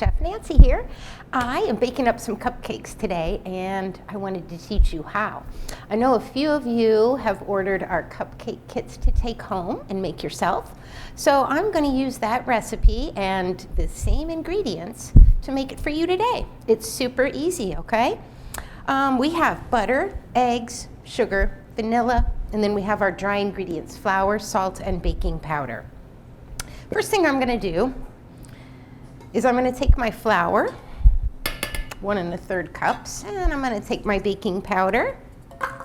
Chef Nancy here. I am baking up some cupcakes today and I wanted to teach you how. I know a few of you have ordered our cupcake kits to take home and make yourself. So I'm going to use that recipe and the same ingredients to make it for you today. It's super easy, okay? We have butter, eggs, sugar, vanilla, and then we have our dry ingredients, flour, salt, and baking powder. First thing I'm going to do is I'm going to take my flour, 1 1/3 cups, and I'm going to take my baking powder,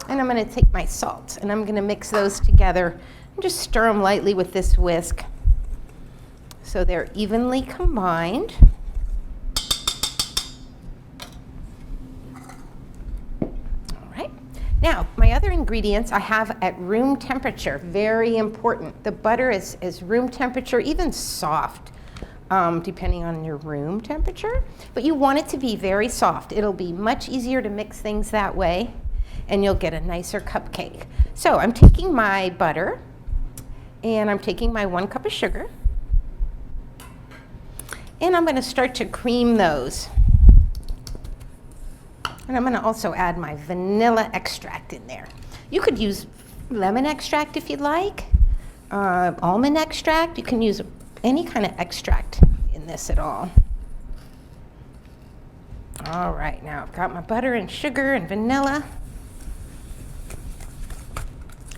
and I'm going to take my salt, and I'm going to mix those together and just stir them lightly with this whisk so they're evenly combined. All right. Now, my other ingredients I have at room temperature, very important. The butter is room temperature, even soft. Depending on your room temperature, but you want it to be very soft. It'll be much easier to mix things that way and you'll get a nicer cupcake. So I'm taking my butter and I'm taking my 1 cup of sugar and I'm going to start to cream those. And I'm going to also add my vanilla extract in there. You could use lemon extract if you'd like, almond extract. You can use any kind of extract in this at all. All right, now I've got my butter and sugar and vanilla.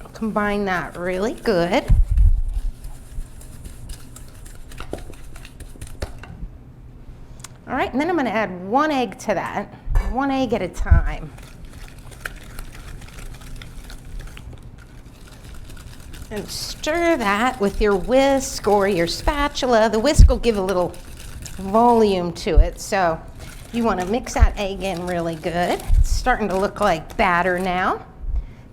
I'll combine that really good. All right, and then I'm going to add 1 egg to that, 1 egg at a time. And stir that with your whisk or your spatula. The whisk will give a little volume to it, so you want to mix that egg in really good. It's starting to look like batter now.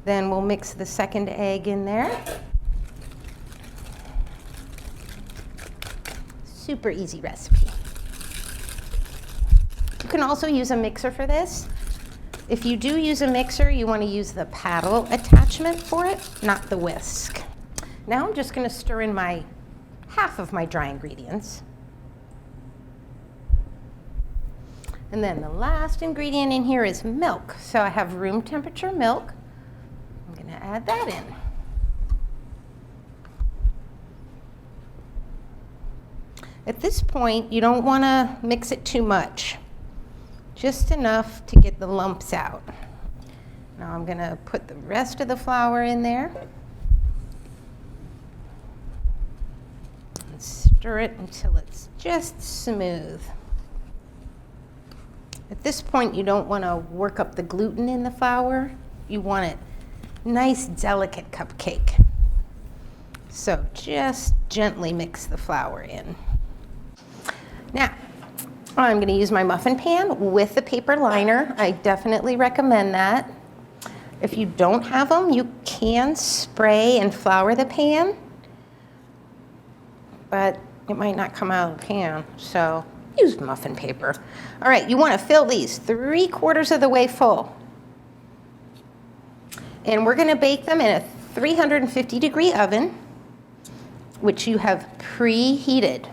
Then we'll mix the 2nd egg in there. Super easy recipe. You can also use a mixer for this. If you do use a mixer, you want to use the paddle attachment for it, not the whisk. Now I'm just going to stir in my half of my dry ingredients. And then the last ingredient in here is milk. So I have room temperature milk. I'm going to add that in. At this point, you don't want to mix it too much. Just enough to get the lumps out. Now I'm going to put the rest of the flour in there. And stir it until it's just smooth. At this point, you don't want to work up the gluten in the flour. You want it nice, delicate cupcake. So just gently mix the flour in. Now, I'm going to use my muffin pan with a paper liner. I definitely recommend that. If you don't have them, you can spray and flour the pan, but it might not come out of the pan, so use muffin paper. All right, you want to fill these 3/4 of the way full. And we're going to bake them in a 350-degree oven, which you have preheated.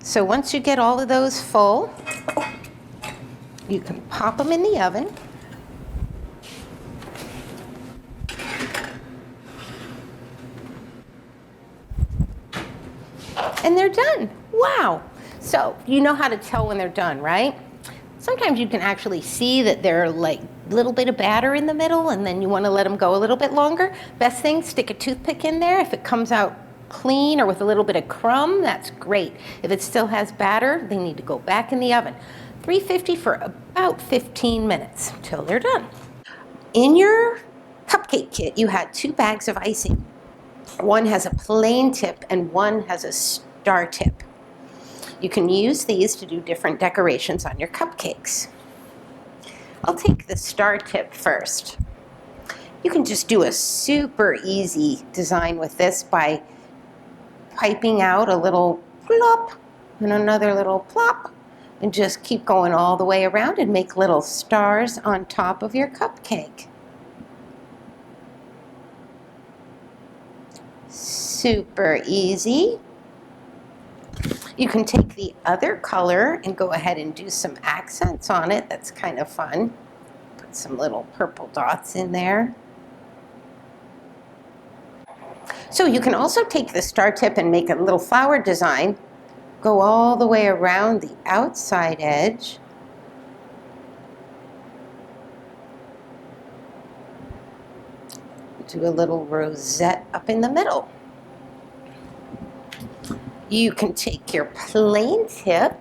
So once you get all of those full, you can pop them in the oven. And they're done. Wow. So you know how to tell when they're done, right? Sometimes you can actually see that they're like a little bit of batter in the middle and then you want to let them go a little bit longer. Best thing, stick a toothpick in there. If it comes out clean or with a little bit of crumb, that's great. If it still has batter, they need to go back in the oven. 350 for about 15 minutes till they're done. In your cupcake kit, you had 2 bags of icing. One has a plain tip and one has a star tip. You can use these to do different decorations on your cupcakes. I'll take the star tip first. You can just do a super easy design with this by piping out a little plop and another little plop and just keep going all the way around and make little stars on top of your cupcake. Super easy. You can take the other color and go ahead and do some accents on it. That's kind of fun. Put some little purple dots in there. So you can also take the star tip and make a little flower design. Go all the way around the outside edge. Do a little rosette up in the middle. You can take your plain tip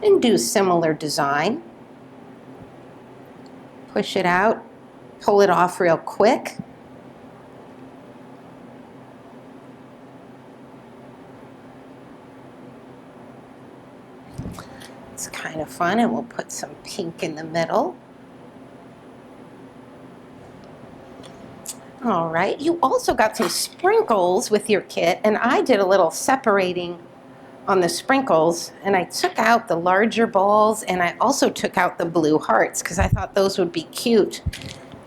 and do similar design. Push it out, pull it off real quick. It's kind of fun, and we'll put some pink in the middle. All right, you also got some sprinkles with your kit, and I did a little separating on the sprinkles, and I took out the larger balls, and I also took out the blue hearts because I thought those would be cute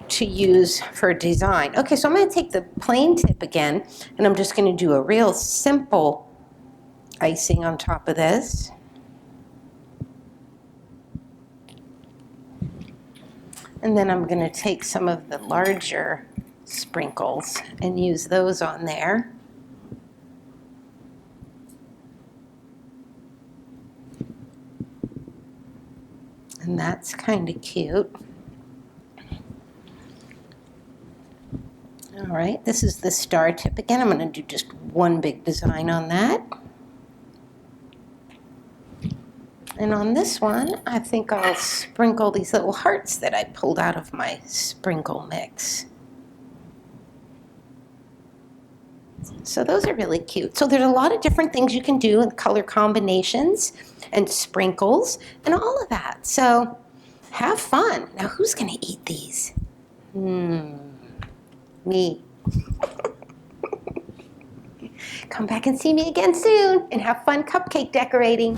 to use for design. Okay, so I'm going to take the plain tip again, and I'm just going to do a real simple icing on top of this. And then I'm going to take some of the larger sprinkles and use those on there. And that's kind of cute. All right, this is the star tip again. I'm going to do just one big design on that. And on this one, I think I'll sprinkle these little hearts that I pulled out of my sprinkle mix. So those are really cute. So there's a lot of different things you can do with color combinations and sprinkles and all of that. So have fun. Now who's going to eat these? Me. Come back and see me again soon and have fun cupcake decorating.